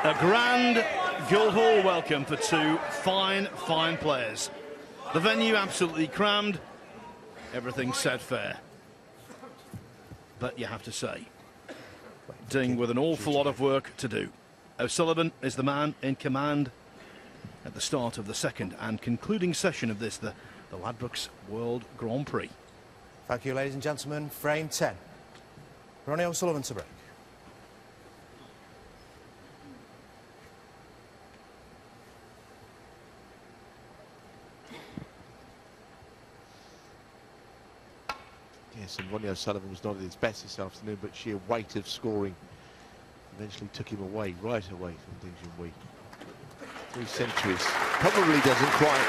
A grand Guildhall welcome for two fine players. The venue absolutely crammed, everything set fair. But you have to say, Ding with an awful lot of work to do. O'Sullivan is the man in command at the start of the second and concluding session of this, the Ladbrokes World Grand Prix. Thank you, ladies and gentlemen. Frame 10. Ronnie O'Sullivan to break. Yes, and Ronnie O'Sullivan was not at his best this afternoon, but sheer weight of scoring eventually took him away, right away from Ding Junhui. 3 centuries. Probably doesn't quite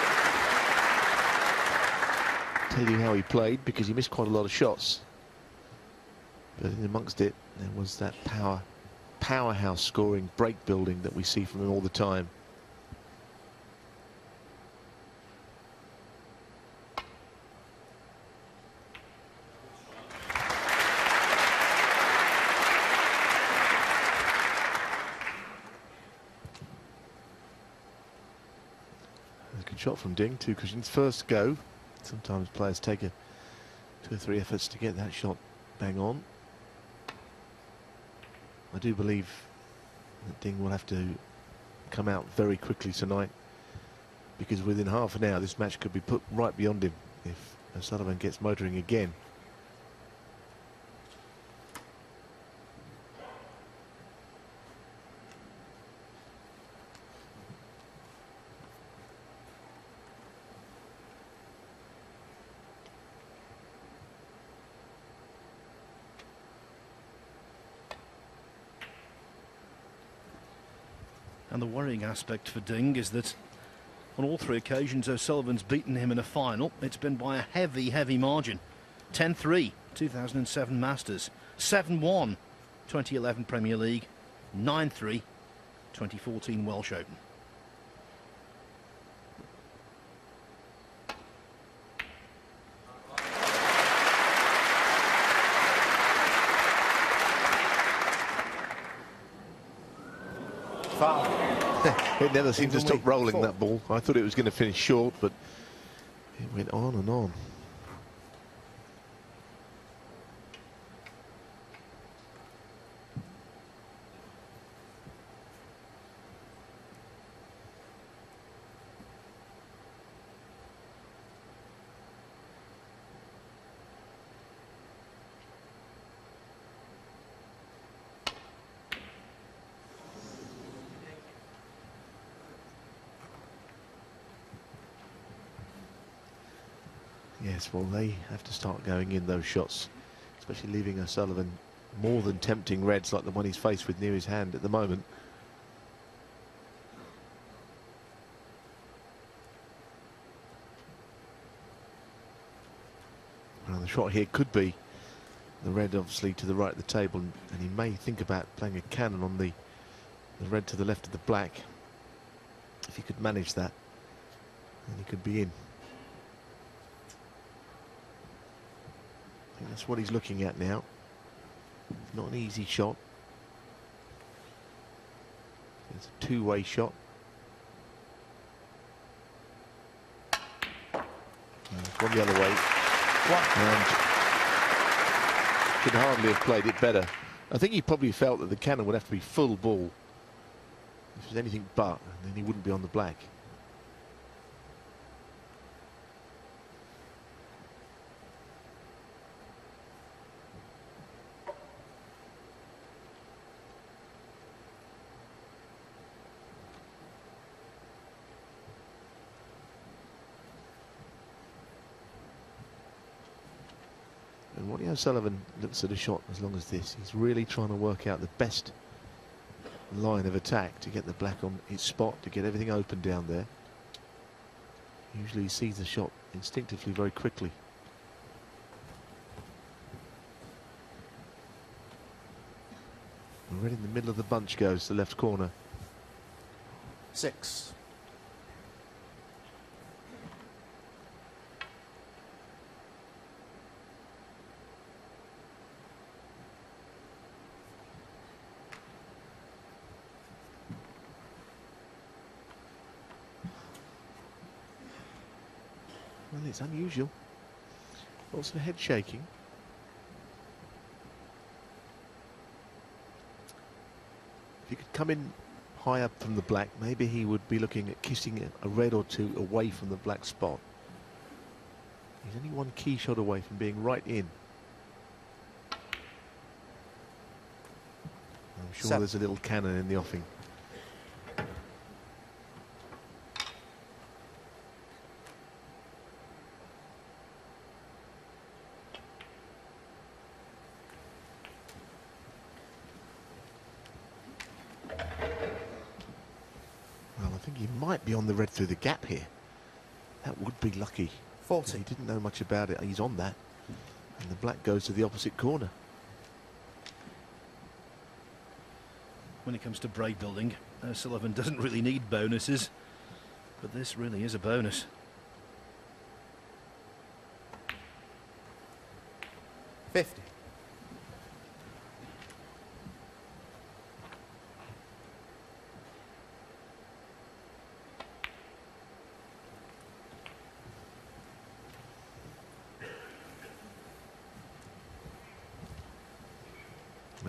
tell you how he played, because he missed quite a lot of shots. But in amongst it, there was that powerhouse scoring, break building that we see from him all the time. Good shot from Ding, 2 cushions. First go. Sometimes players take 2 or 3 efforts to get that shot bang on. I do believe that Ding will have to come out very quickly tonight, because within half an hour this match could be put right beyond him if O'Sullivan gets motoring again. And the worrying aspect for Ding is that on all 3 occasions O'Sullivan's beaten him in a final, it's been by a heavy margin. 10-3, 2007 Masters, 7-1, 2011 Premier League, 9-3, 2014 Welsh Open. It never seemed to stop rolling, that ball. I thought it was going to finish short, but it went on and on. Yes, well, they have to start going in those shots, especially leaving O'Sullivan more than tempting reds like the one he's faced with near his hand at the moment. Well, the shot here could be the red, obviously, to the right of the table, and he may think about playing a cannon on the red to the left of the black. If he could manage that, then he could be in. I think that's what he's looking at now. Not an easy shot. It's a 2-way shot. From the other way. And could hardly have played it better. I think he probably felt that the cannon would have to be full ball. If it was anything but, then he wouldn't be on the black. And Ronnie O'Sullivan looks at a shot as long as this. He's really trying to work out the best line of attack to get the black on its spot, to get everything open down there. Usually he sees the shot instinctively very quickly. And right in the middle of the bunch goes the left corner. 6. Well, it's unusual. Lots of head shaking. If he could come in high up from the black, maybe he would be looking at kissing a red or two away from the black spot. He's only one key shot away from being right in. I'm sure there's a little cannon in the offing. Well, I think he might be on the red through the gap here. That would be lucky. 40. He didn't know much about it. He's on that. And the black goes to the opposite corner. When it comes to break building, Sullivan doesn't really need bonuses, but this really is a bonus. 50.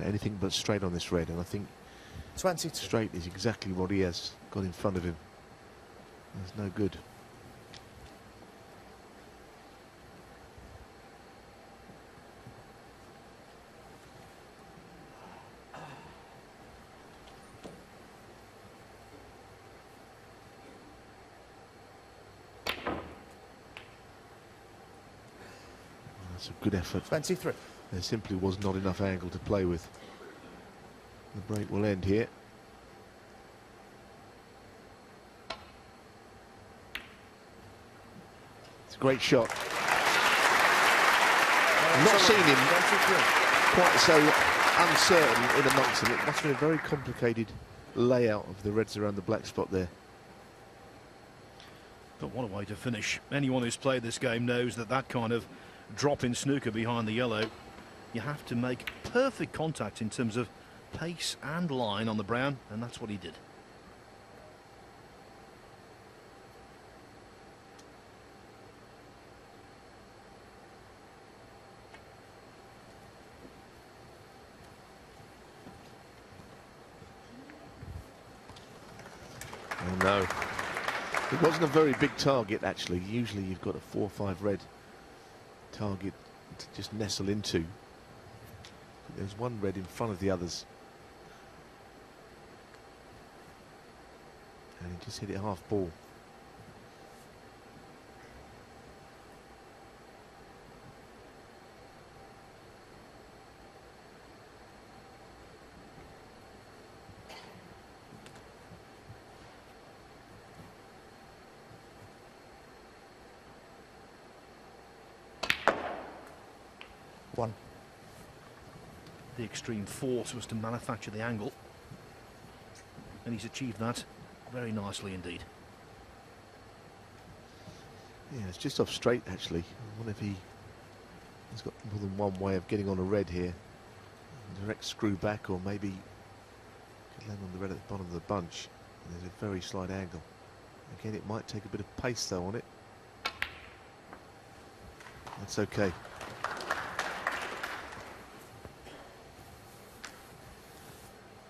Anything but straight on this red, and I think 22. straight is exactly what he has got in front of him. That's no good. That's a good effort. 23. There simply was not enough angle to play with. The break will end here. It's a great shot. I've not seen him quite so uncertain in amongst them. It must have been a very complicated layout of the reds around the black spot there. But what a way to finish. Anyone who's played this game knows that that kind of drop in snooker behind the yellow, you have to make perfect contact in terms of pace and line on the brown, and that's what he did. Oh no. It wasn't a very big target actually. Usually you've got a 4 or 5 red target to just nestle into. There's one red in front of the others. And he just hit it half ball. One. The extreme force was to manufacture the angle, and he's achieved that very nicely indeed. Yeah, it's just off straight actually. I wonder if he has got more than one way of getting on a red here. Direct screw back, or maybe could land on the red at the bottom of the bunch. And there's a very slight angle. Again, it might take a bit of pace though on it. That's okay.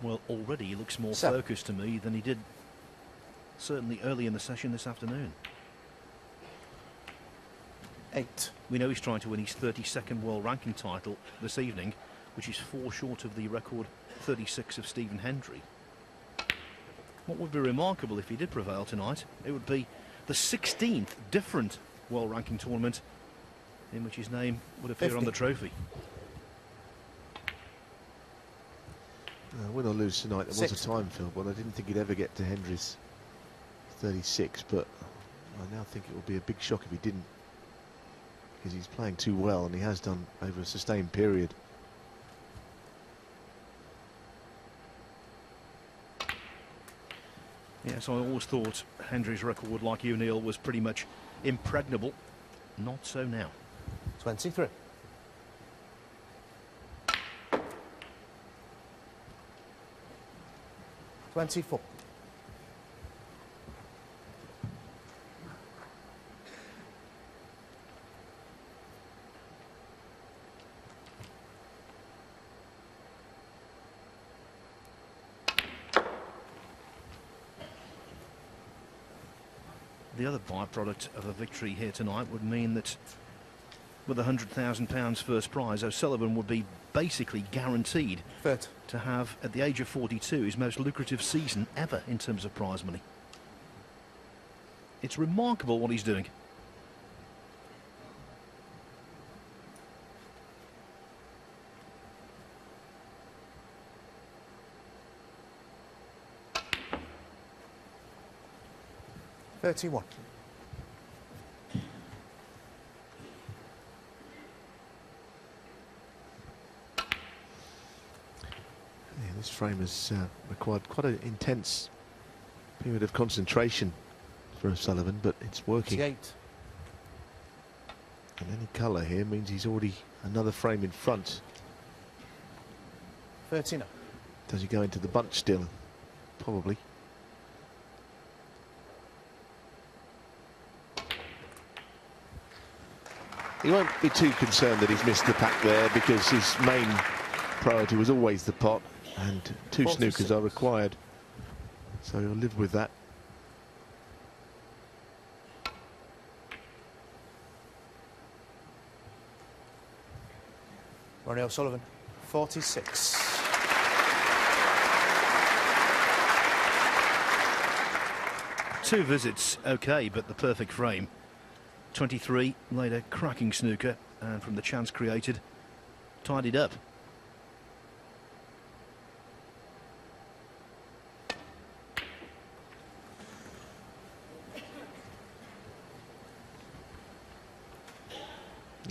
Well, already he looks more 7. focused to me than he did certainly early in the session this afternoon. 8. We know he's trying to win his 32nd world ranking title this evening, which is 4 short of the record 36 of Stephen Hendry. What would be remarkable if he did prevail tonight, it would be the 16th different world ranking tournament in which his name would appear 50. on the trophy. Win or lose tonight, there was 6. a time, Phil, but I didn't think he'd ever get to Hendry's 36, but I now think it will be a big shock if he didn't, because he's playing too well, and he has done over a sustained period. Yes, I always thought Hendry's record, like you, Neil, was pretty much impregnable. Not so now. 23. 24. The other byproduct of a victory here tonight would mean that with £100,000 first prize, O'Sullivan would be basically guaranteed to have, at the age of 42, his most lucrative season ever in terms of prize money. It's remarkable what he's doing. $31. This frame has required quite an intense period of concentration for O'Sullivan, but it's working. 88. And any colour here means he's already another frame in front. 39. Does he go into the bunch still? Probably. He won't be too concerned that he's missed the pack there, because his main priority was always the pot, and 2 snookers are required. So he'll live with that. Ronnie O'Sullivan, 46. Two visits, okay, but the perfect frame. 23, laid a cracking snooker, and from the chance created, tidied up.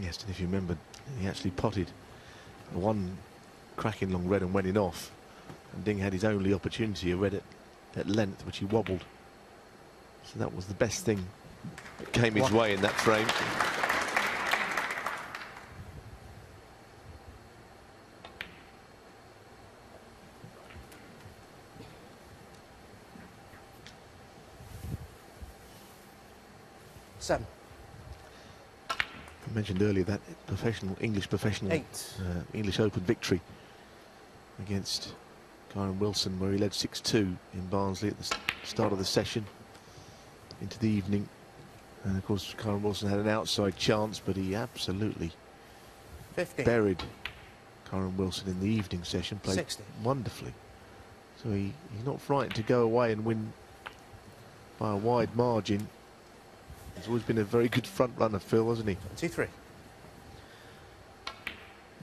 Yes, and if you remember, he actually potted one cracking long red and went in off, and Ding had his only opportunity, a red at length, which he wobbled. So that was the best thing that came his way in that frame. Seven. I mentioned earlier that English professional English Open victory against Kyron Wilson, where he led 6-2 in Barnsley at the start of the session into the evening. And of course Kyron Wilson had an outside chance, but he absolutely 50. buried Kyron Wilson in the evening session, played 60. wonderfully. So he's not frightened to go away and win by a wide margin. He's always been a very good front runner, Phil, hasn't he? 23.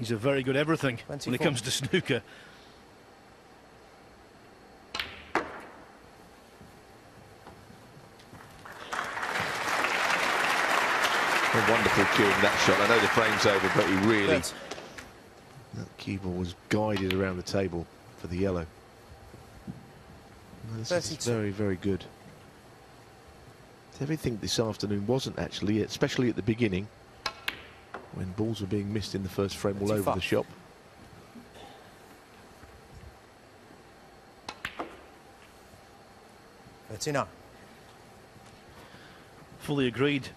He's a very good everything 24. when it comes to snooker. A wonderful cue in that shot. I know the frame's over, but he really... That cue ball was guided around the table for the yellow. This is very, very good. Everything this afternoon wasn't actually, especially at the beginning, when balls were being missed in the first frame all over the shop. Fully agreed,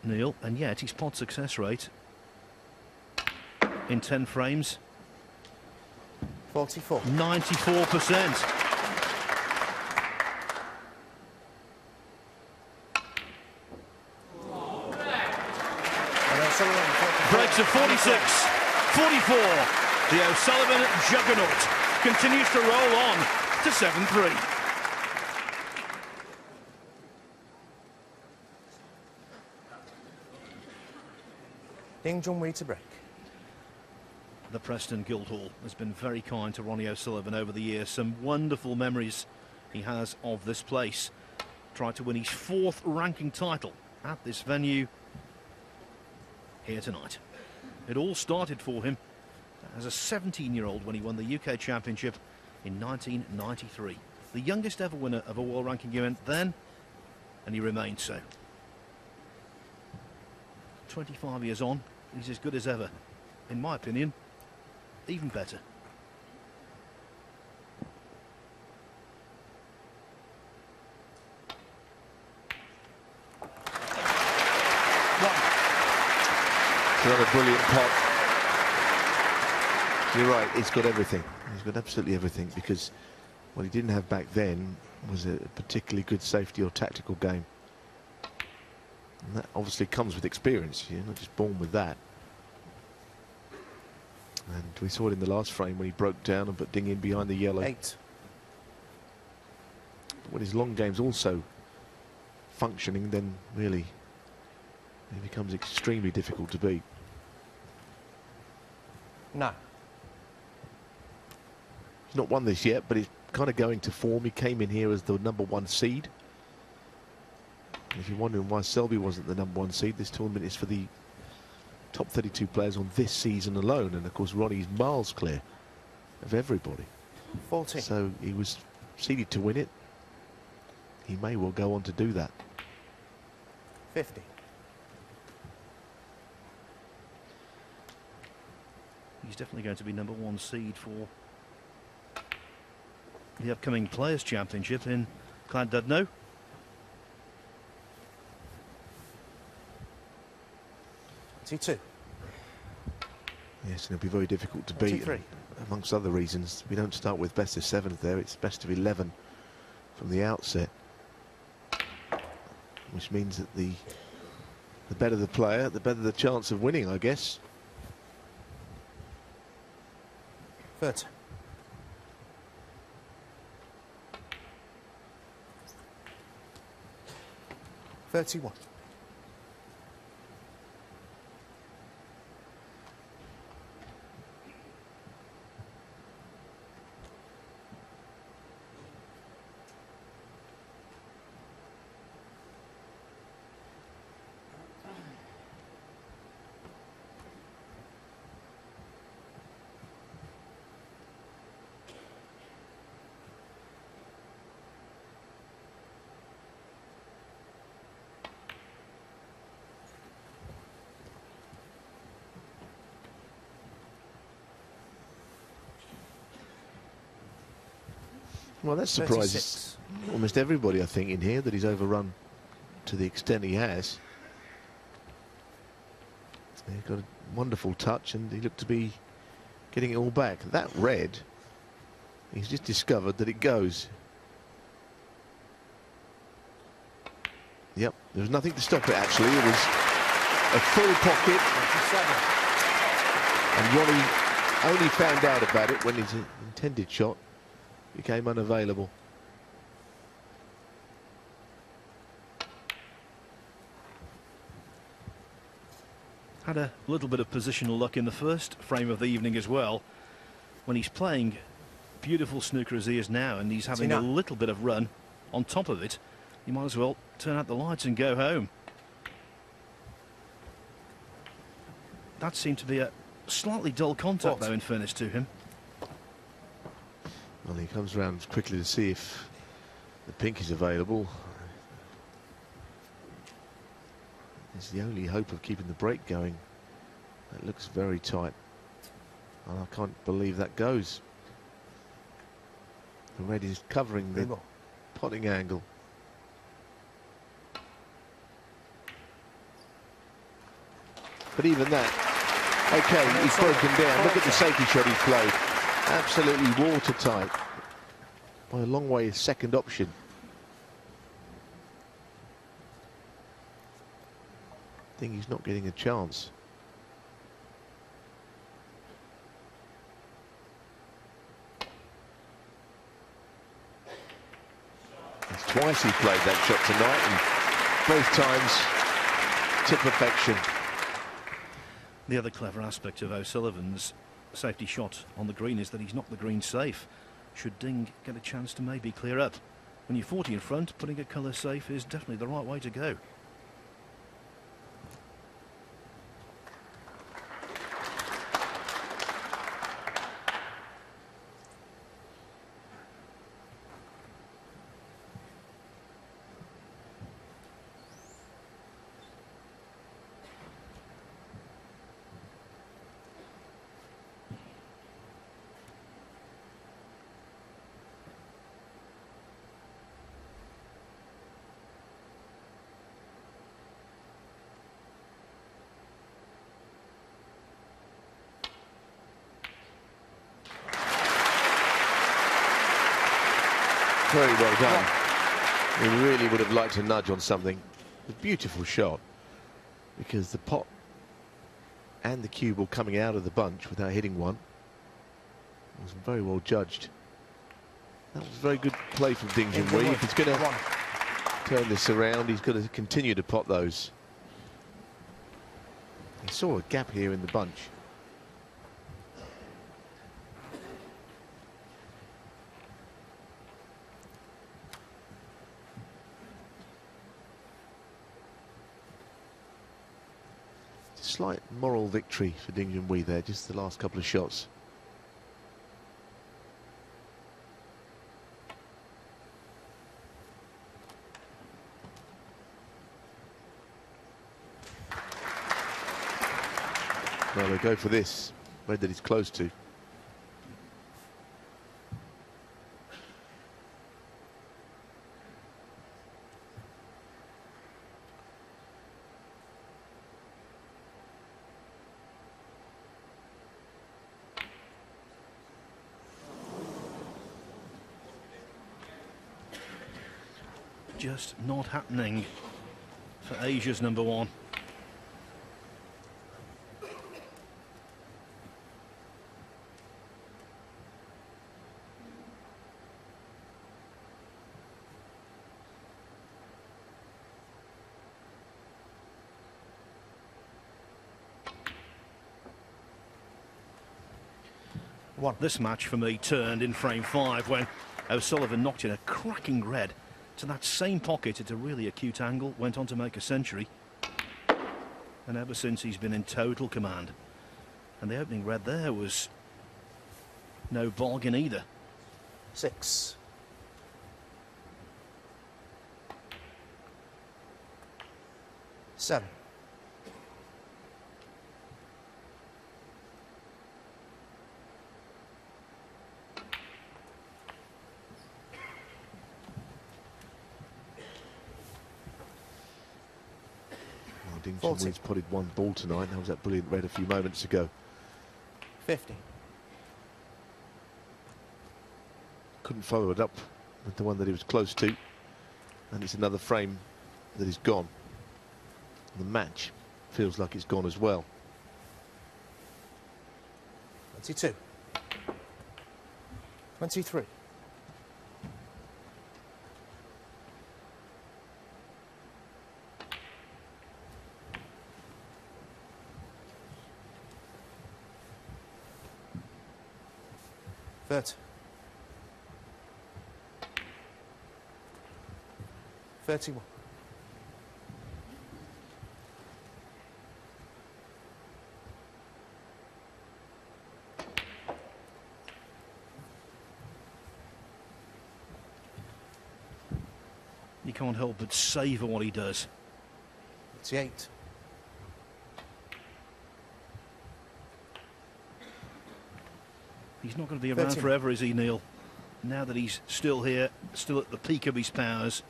Neil, and yet his pot success rate in 10 frames 44. 94%. Breaks of 46, 44. The O'Sullivan juggernaut continues to roll on to 7-3. Ding Junhui to break. The Preston Guildhall has been very kind to Ronnie O'Sullivan over the years. Some wonderful memories he has of this place. Tried to win his 4th ranking title at this venue here tonight. It all started for him as a 17-year-old when he won the UK Championship in 1993. The youngest ever winner of a world ranking event then, and he remained so. 25 years on, he's as good as ever. In my opinion, even better. Another brilliant pot. You're right, he's got everything. He's got absolutely everything, because what he didn't have back then was a particularly good safety or tactical game. And that obviously comes with experience. You're not just born with that. And we saw it in the last frame when he broke down and put Ding in behind the yellow. 8. But when his long game's also functioning, then really it becomes extremely difficult to beat. 9. He's not won this yet, but he's kind of going to form. He came in here as the #1 seed. And if you're wondering why Selby wasn't the #1 seed, this tournament is for the top 32 players on this season alone. And of course, Ronnie's miles clear of everybody. 14. So he was seeded to win it. He may well go on to do that. 50. He's definitely going to be #1 seed for the upcoming Players' Championship in Llandudno. T2. Yes, and it'll be very difficult to beat. 23. Amongst other reasons, we don't start with best of 7 there. It's best of 11 from the outset, which means that the better the player, the better the chance of winning, I guess. 30. 31. Well, that surprises 36. almost everybody, I think, in here, that he's overrun to the extent he has. He got a wonderful touch, and he looked to be getting it all back. That red, he's just discovered that it goes. Yep, there was nothing to stop it, actually. It was a full pocket. 27. And Ronnie only found out about it when his intended shot became unavailable. Had a little bit of positional luck in the first frame of the evening as well. When he's playing beautiful snooker as he is now, and he's having a little bit of run on top of it, you might as well turn out the lights and go home. That seemed to be a slightly dull contact, though, in fairness to him. Well, he comes round quickly to see if the pink is available. It's the only hope of keeping the break going. That looks very tight. And I can't believe that goes. The red is covering the potting angle. But even that, okay, he's broken down. Look at the safety shot he's played. Absolutely watertight. By a long way, his second option. I think he's not getting a chance. It's twice he played that shot tonight, and both times to perfection. The other clever aspect of O'Sullivan's safety shot on the green is that he's knocked the green safe. Should Ding get a chance to maybe clear up. When you're 40 in front, putting a colour safe is definitely the right way to go. Very well done. He really would have liked to nudge on something. A beautiful shot. because the pot and the cue ball coming out of the bunch without hitting one was very well judged. That was very good play from Ding Junhui. If he's going to turn this around, he's got to continue to pot those. He saw a gap here in the bunch. Slight moral victory for Ding Junhui there, just the last couple of shots. Well, they go for this, red that he's close to. Just not happening for Asia's number one. This match for me turned in frame 5 when O'Sullivan knocked in a cracking red to that same pocket at a really acute angle, went on to make a century, and ever since he's been in total command. And the opening red there was no bargain either. 6. 7. Ding Junhui's potted one ball tonight. That was that brilliant red a few moments ago. 50. Couldn't follow it up with the one that he was close to. And it's another frame that is gone. The match feels like it's gone as well. 22. 23. Thirty. 31. You can't help but savour what he does. 38. He's not going to be around 13. forever, is he, Neil? Now that he's still here, still at the peak of his powers,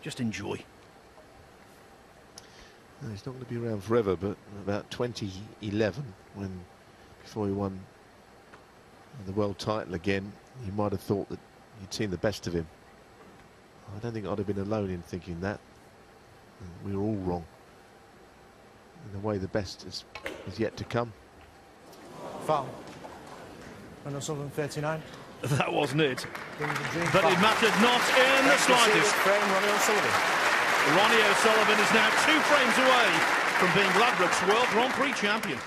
just enjoy. No, he's not going to be around forever, but about 2011, before he won the world title again, you might have thought that you'd seen the best of him. I don't think I'd have been alone in thinking that. We were all wrong. In a way, the best is yet to come. Foul. Ronnie O'Sullivan, 39. That wasn't it. But it mattered not in the slightest. Frame, Ronnie O'Sullivan. Ronnie O'Sullivan is now 2 frames away from being Ladbrokes World Grand Prix champion.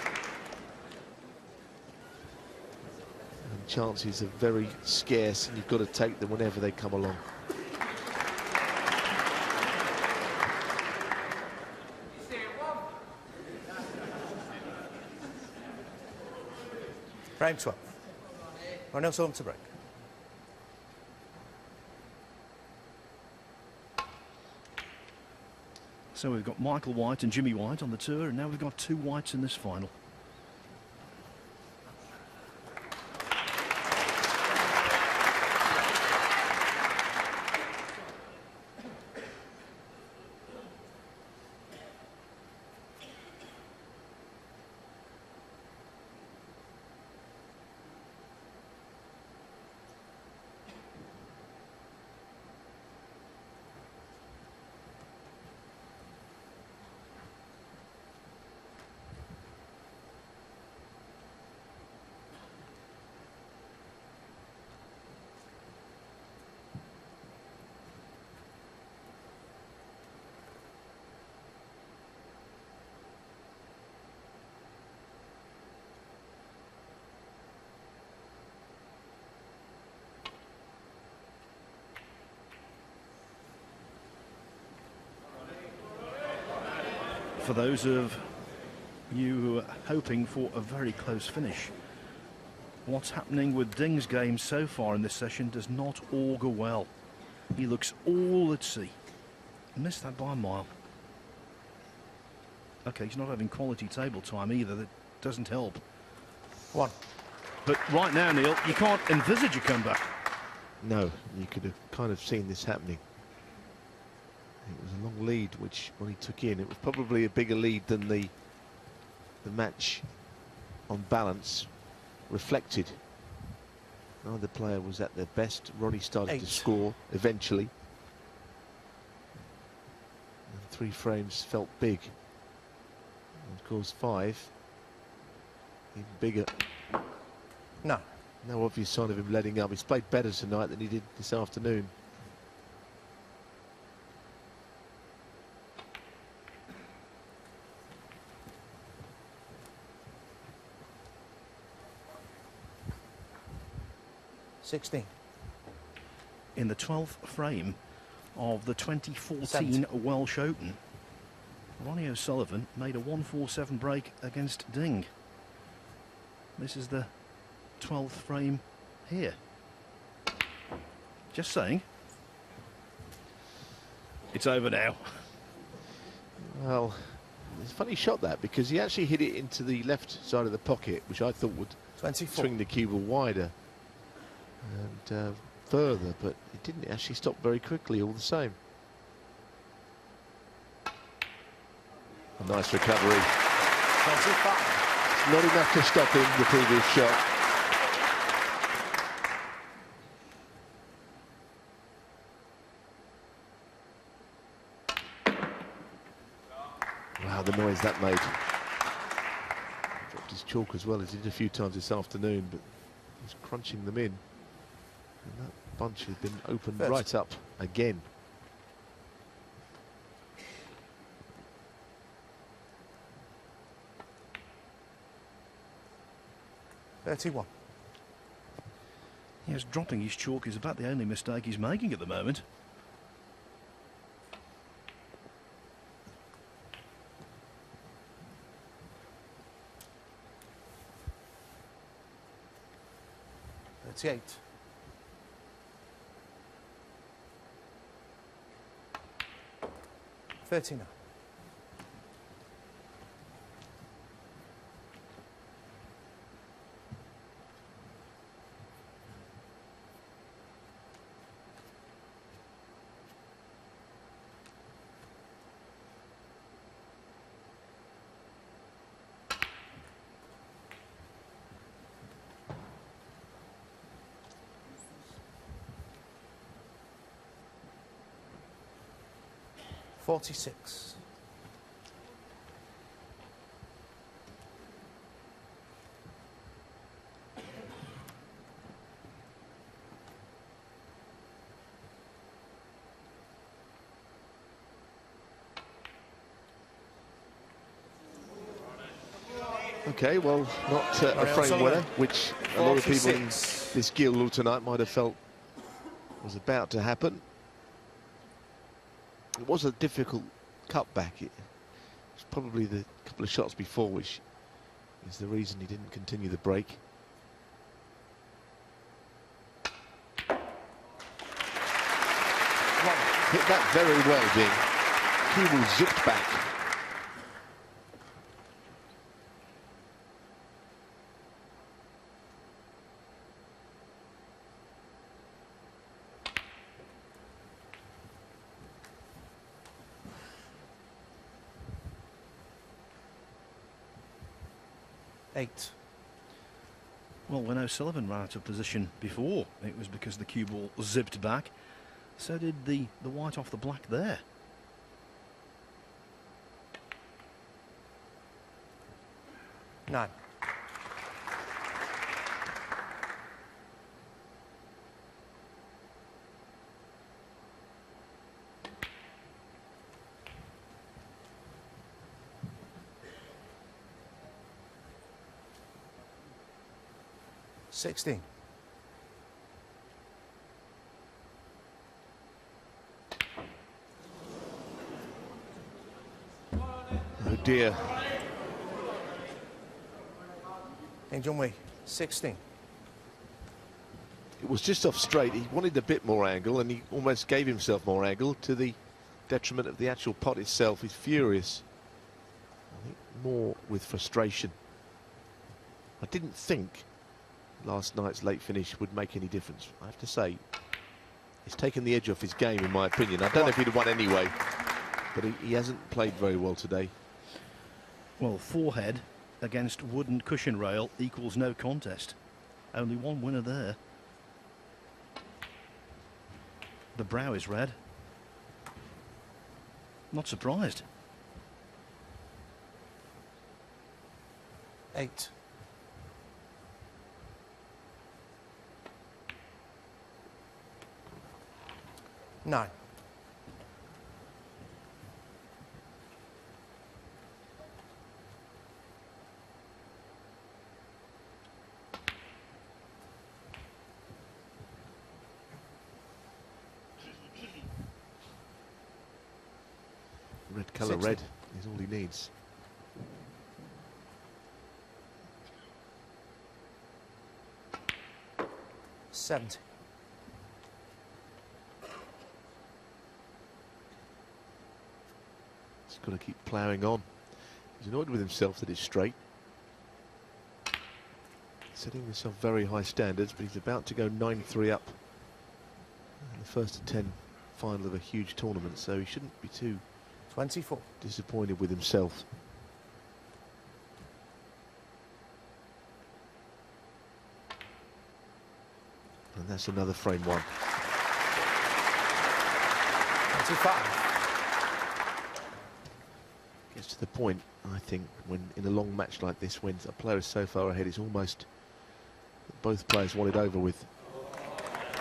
And chances are very scarce, and you've got to take them whenever they come along. Frame 12. Ronnie O'Sullivan to break. So we've got Michael White and Jimmy White on the tour, and now we've got 2 Whites in this final. for those of you who are hoping for a very close finish. What's happening with Ding's game so far in this session does not augur well. He looks all at sea. Missed that by a mile. Okay, he's not having quality table time either. That doesn't help. 1. But right now, Neil, you can't envisage a comeback. No, you could have kind of seen this happening. It was a long lead which Ronnie took in. It was probably a bigger lead than the match on balance reflected. Neither player was at their best. Ronnie started 8. to score eventually. And 3 frames felt big. And of course 5, even bigger. No. No obvious sign of him letting up. He's played better tonight than he did this afternoon. In the 12th frame of the 2014 Welsh Open, Ronnie O'Sullivan made a 147 break against Ding. This is the 12th frame here. Just saying. It's over now. Well, it's a funny shot that, because he actually hit it into the left side of the pocket, which I thought would 24. swing the cue ball wider and further, but it didn't actually stop very quickly all the same. A nice recovery. 25. Not enough to stop him, the previous shot. Wow, the noise that made. Dropped his chalk as well as he did a few times this afternoon, but he's crunching them in. And that bunch has been opened right up again. $31. Yes, dropping his chalk is about the only mistake he's making at the moment. $38. $39. $46. Okay, well, not a frame winner, which a lot of people in 46. this Guildhall tonight might have felt was about to happen. It was a difficult cutback. It was probably the couple of shots before which is the reason he didn't continue the break. Hit that very well, Ding. Cue ball zipped back. $8. Well, when O'Sullivan ran out of position before, it was because the cue ball zipped back. So did the white off the black there. $9. $16. dear. Ding Junhui, 16. It was just off straight. He wanted a bit more angle, and he almost gave himself more angle to the detriment of the actual pot itself. He's furious. I think more with frustration. I didn't think last night's late finish would make any difference. I have to say, it's taken the edge off his game, in my opinion. I don't know if he'd have won anyway, but he hasn't played very well today. Well, forehead against wooden cushion rail equals no contest. Only one winner there. The brow is red. Not surprised. 8. Nine. Red colour, 60. red is all he needs. $70. He's got to keep ploughing on. He's annoyed with himself that it's straight. Setting himself very high standards, but he's about to go 9-3 up in the first of 10 final of a huge tournament, so he shouldn't be too 24. disappointed with himself. And that's another frame one. 25. Gets to the point, I think, when in a long match like this, when a player is so far ahead, it's almost both players want it over with.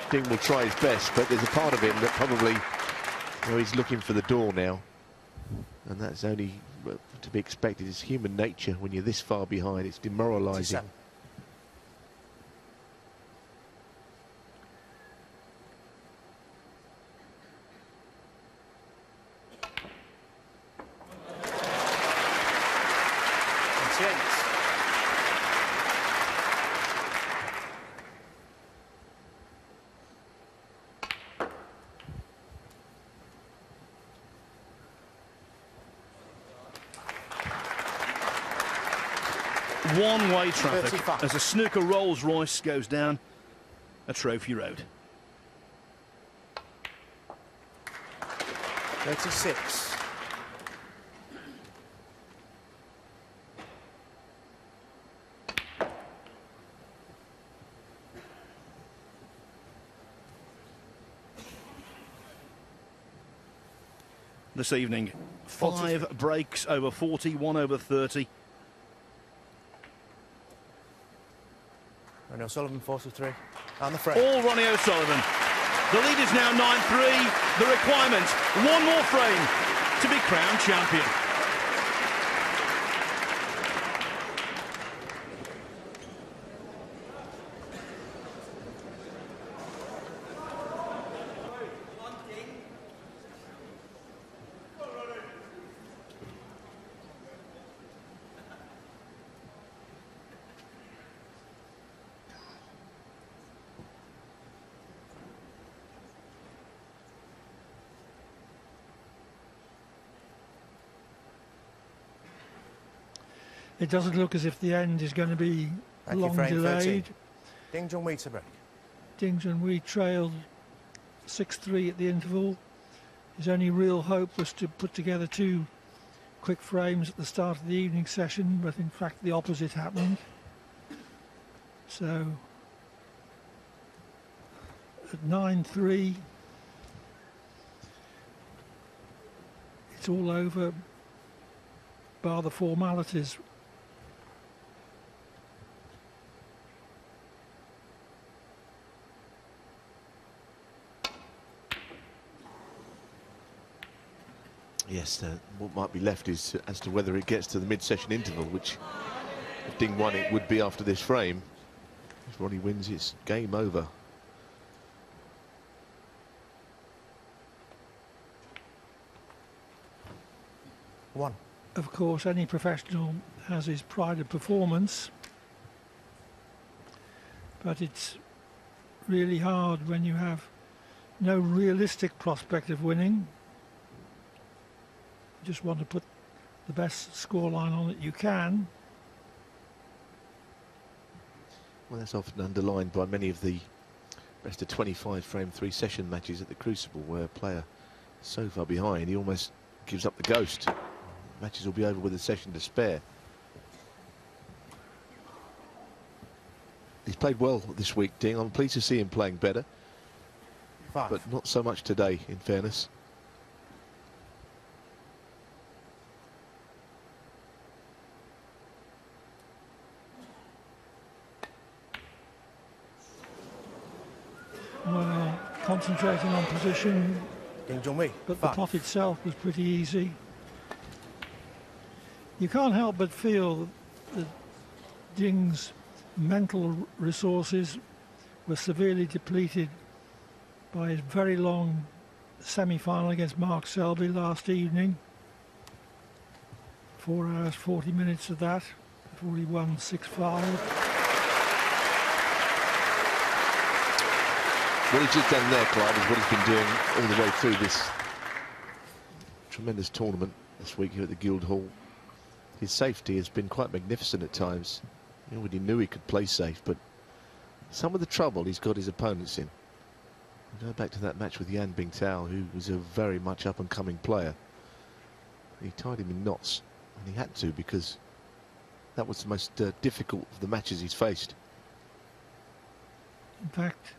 Ding will try his best, but there's a part of him that probably, you know, he's looking for the door now. And that's only to be expected. It's human nature when you're this far behind. It's demoralising. 27. One-way traffic 35. as a snooker Rolls Royce goes down a trophy road. 36. This evening, 5 breaks over 40, 1 over 30. Ronnie O'Sullivan, 43. And the frame. All Ronnie O'Sullivan. The lead is now 9-3. The requirement, one more frame to be crowned champion. It doesn't look as if the end is going to be Thank you, long frame 13. delayed. Ding Junhui to break. Ding Junhui trailed 6-3 at the interval. His only real hope was to put together 2 quick frames at the start of the evening session, but in fact the opposite happened. So at 9-3, it's all over, bar the formalities. Yes, what might be left is as to whether it gets to the mid-session interval, which if Ding won it would be after this frame. If Ronnie wins, it's game over. One. of course, any professional has his pride of performance, but it's really hard when you have no realistic prospect of winning. You just want to put the best scoreline on that you can. Well, that's often underlined by many of the best of 25 frame 3 session matches at the Crucible, where a player so far behind he almost gives up the ghost. Matches will be over with a session to spare. He's played well this week, Ding. I'm pleased to see him playing better, 5. but not so much today, in fairness. Well, concentrating on position, King Junhui, but the 5. pot itself was pretty easy. You can't help but feel that Ding's mental resources were severely depleted by his very long semi-final against Mark Selby last evening. 4 hours 40 minutes of that before he won 6-5. What he's just done there, Clive, is what he's been doing all the way through this tremendous tournament this week here at the Guildhall. His safety has been quite magnificent at times. Nobody knew he could play safe, but some of the trouble he's got his opponents in. Go back to that match with Yan Bingtao, who was a very much up-and-coming player. He tied him in knots, and he had to, because that was the most difficult of the matches he's faced. In fact,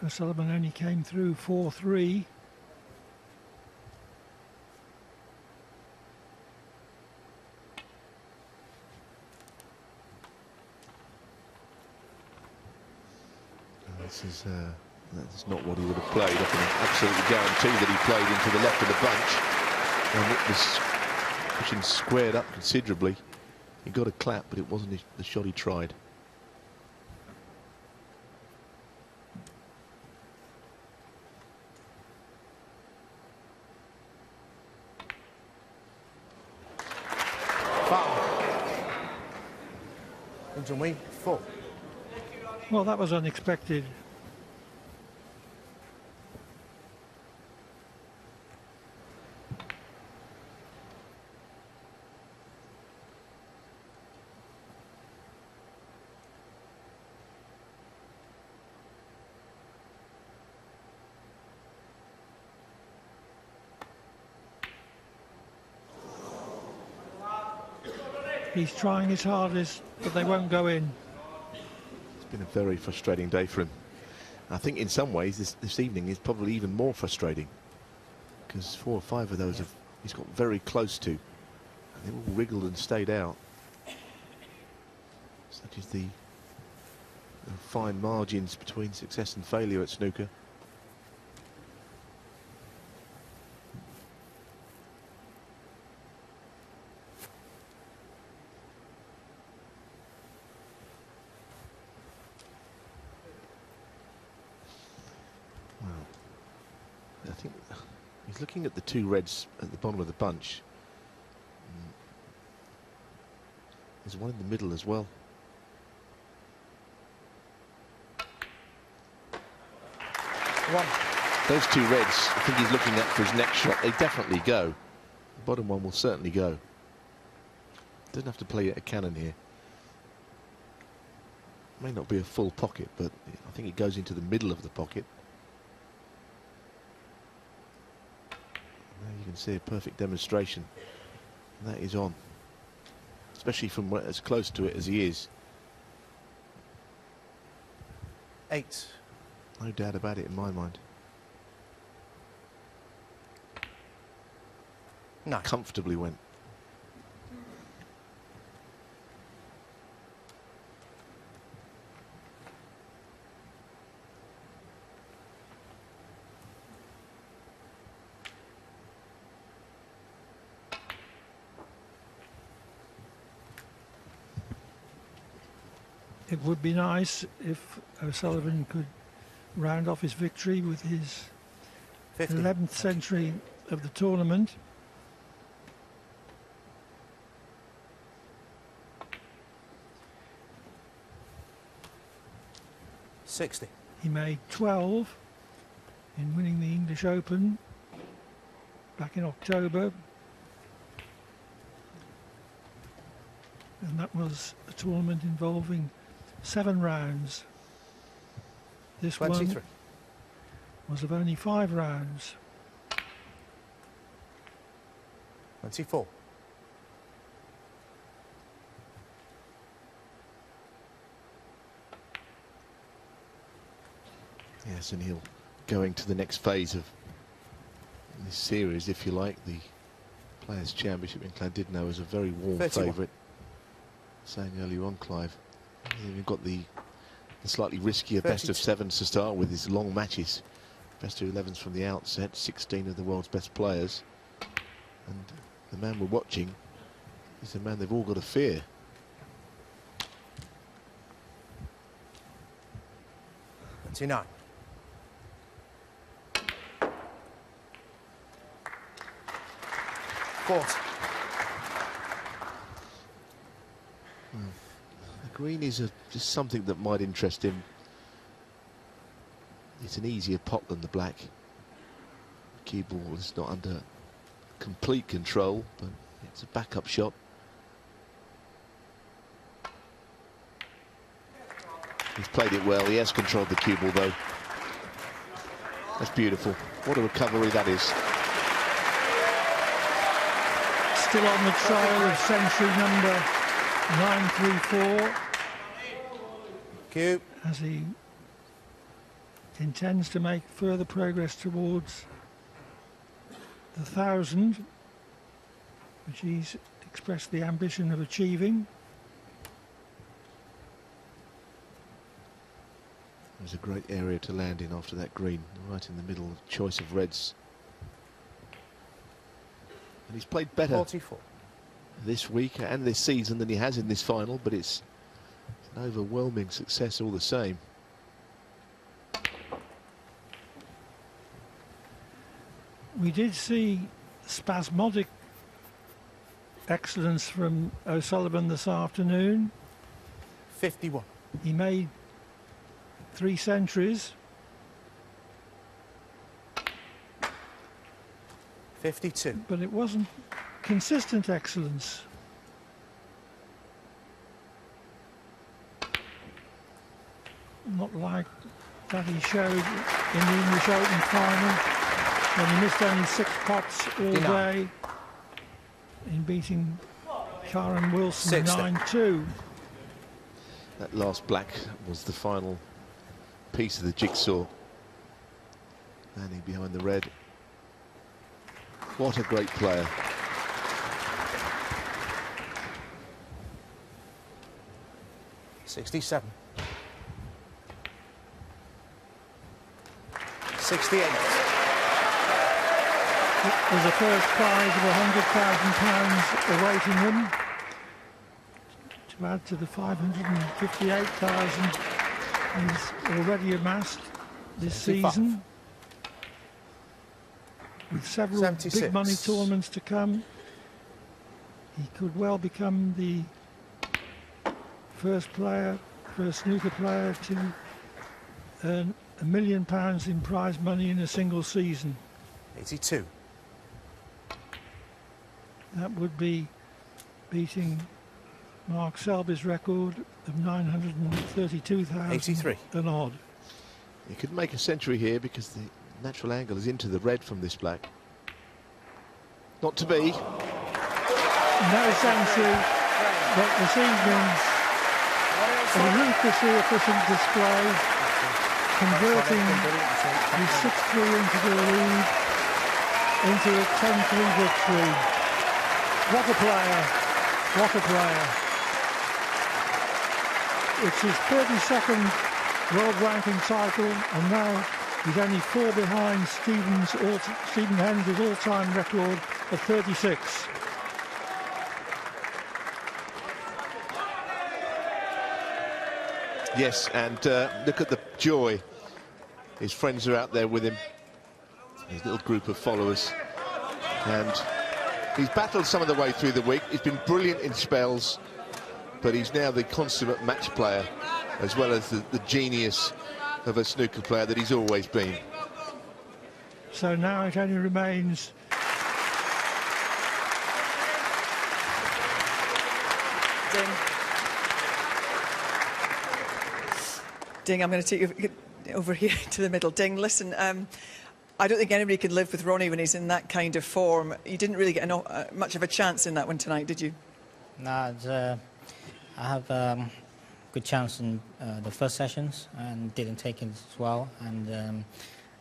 O'Sullivan only came through 4-3. That's not what he would have played. I can absolutely guarantee that he played into the left of the bunch, and it was pushing squared up considerably. He got a clap, but it wasn't the shot he tried. Junhui, 4. Well, that was unexpected. He's trying his hardest, but they won't go in. It's been a very frustrating day for him. I think in some ways this evening is probably even more frustrating, because 4 or 5 of those he's got very close to, and they all wriggled and stayed out. Such is the fine margins between success and failure at snooker. I think he's looking at the 2 reds at the bottom of the bunch. There's one in the middle as well. Those 2 reds, I think he's looking at for his next shot. They definitely go. The bottom one will certainly go. Doesn't have to play a cannon here. May not be a full pocket, but I think it goes into the middle of the pocket. Now you can see a perfect demonstration. And that is on, especially from as close to it as he is. 8. No doubt about it in my mind. 9. Comfortably went. It would be nice if O'Sullivan could round off his victory with his 50. 11th century of the tournament. 60. He made 12 in winning the English Open back in October. And that was a tournament involving 7 rounds. This 23. one was of only 5 rounds. 24. Yes, and he'll going to the next phase of this series, if you like. The Players' Championship in Llandudno is a very warm 31. favourite. Saying earlier on, Clive, you've got the slightly riskier 32. best of 7s to start with, these long matches. Best of 11s from the outset, 16 of the world's best players. And the man we're watching is the man they've all got to fear. Twenty-nine. The green is just something that might interest him. It's an easier pot than the black. The cue ball is not under complete control, but it's a backup shot. He's played it well. He has controlled the cue ball, though. That's beautiful. What a recovery that is. Still on the trail of century number 934. Cue. As he intends to make further progress towards the 1,000, which he's expressed the ambition of achieving. There's a great area to land in after that green, right in the middle, choice of reds. And he's played better 44. this week and this season than he has in this final, but it's an overwhelming success all the same. We did see spasmodic excellence from O'Sullivan this afternoon. 51. He made 3 centuries. 52. But it wasn't consistent excellence. Not like that he showed in the English Open final when he missed only 6 pots all day in beating Karen Wilson 9-2. That last black was the final piece of the jigsaw. Landing behind the red. What a great player. $67. 68. There's a first prize of £100,000 awaiting them, to add to the 558,000 he's already amassed this 75. season. With several 76. big money tournaments to come, he could well become the first snooker player to earn £1 million in prize money in a single season. 82. That would be beating Mark Selby's record of 932,000 83. and odd. He could make a century here because the natural angle is into the red from this black. Not to be. No century, but this evening a ruthlessly efficient display, converting his 6-3 into the lead into a 10-3 victory. What a player, what a player. It's his 32nd world ranking title, and now he's only 4 behind Stephen Henry's all-time record of 36. Yes, and look at the joy. His friends are out there with him. His little group of followers. And he's battled some of the way through the week. He's been brilliant in spells, but he's now the consummate match player, as well as the genius of a snooker player that he's always been. So now it only remains Ding, I'm going to take you over here to the middle. Ding, listen, I don't think anybody can live with Ronnie when he's in that kind of form. You didn't really get much of a chance in that one tonight, did you? No, I have good chance in the first sessions and didn't take it as well. And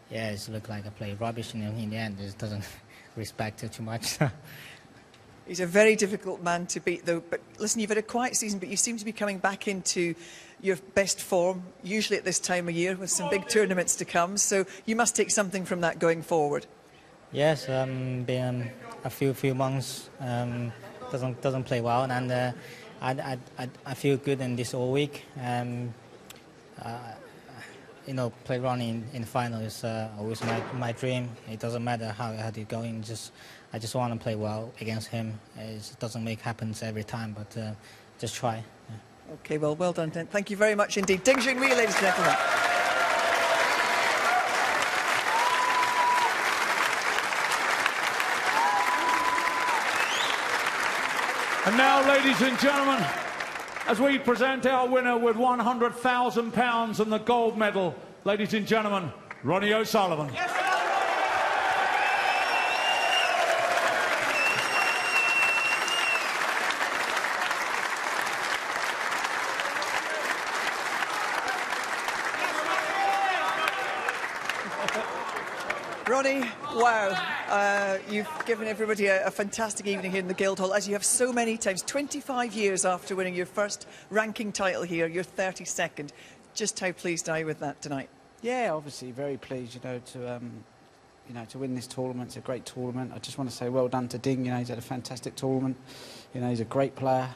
yeah, it looked like I played rubbish, and in the end, it doesn't respect it too much. He's a very difficult man to beat, though. But listen, you've had a quiet season, but you seem to be coming back into your best form, usually at this time of year, with some big tournaments to come. So you must take something from that going forward. Yes, been a few months, doesn't play well, and I feel good in this all week. You know, play Ronnie in the final is always my dream. It doesn't matter how it's going. I just want to play well against him. It doesn't make happens every time, but just try. Yeah. OK, well done, Ding. Thank you very much indeed. Ding Junhui, ladies and gentlemen. And now, ladies and gentlemen, as we present our winner with £100,000 and the gold medal, ladies and gentlemen, Ronnie O'Sullivan. Yes. Ronnie, wow, you've given everybody a fantastic evening here in the Guildhall, as you have so many times. 25 years after winning your first ranking title here, your 32nd. Just how pleased are you with that tonight? Yeah, obviously very pleased, to win this tournament. It's a great tournament. I just want to say well done to Ding. He's had a fantastic tournament. He's a great player,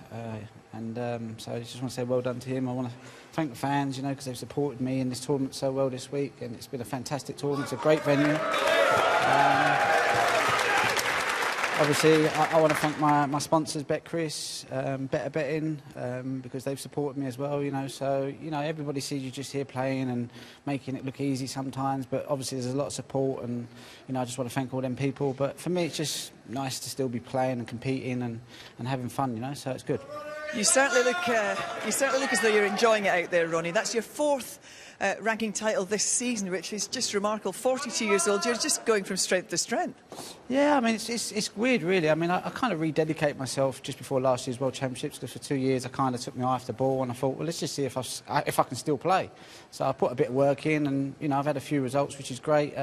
so I just want to say well done to him. I want to thank the fans, because they've supported me in this tournament so well this week, and it's been a fantastic tournament. It's a great venue. Obviously, I want to thank my sponsors, Prix, Better Betting, because they've supported me as well, So, everybody sees you just here playing and making it look easy sometimes, but obviously there's a lot of support, and, I just want to thank all them people. But for me, it's just nice to still be playing and competing and having fun, so it's good. You certainly look as though you're enjoying it out there, Ronnie. That's your fourth ranking title this season, which is just remarkable. 42 years old, you're just going from strength to strength. Yeah, I mean, it's weird, really. I mean, I kind of rededicated myself just before last year's World Championships, because for 2 years I kind of took my eye off the ball, and I thought, well, let's just see if I can still play. So I put a bit of work in, and, I've had a few results, which is great.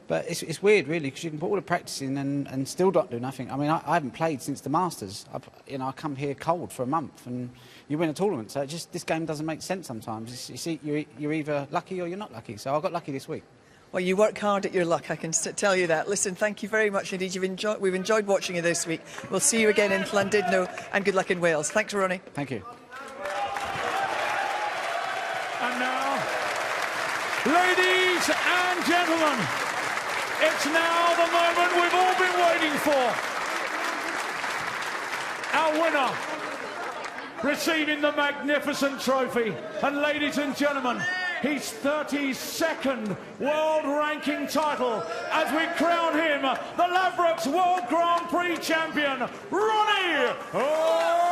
But it's weird, really, because you can put all the practice in and still not do nothing. I mean, I haven't played since the Masters. I come here cold for a month, and you win a tournament. So this game doesn't make sense sometimes. You see, you're either lucky or you're not lucky. So I got lucky this week. Well, you work hard at your luck, I can tell you that. Listen, thank you very much indeed. We've enjoyed watching you this week. We'll see you again in Llandudno, and good luck in Wales. Thanks, Ronnie. Thank you. And now, ladies and gentlemen, it's now the moment we've all been waiting for. Our winner, receiving the magnificent trophy. And ladies and gentlemen, his 32nd world ranking title as we crown him the Ladbrokes World Grand Prix champion, Ronnie O'Sullivan.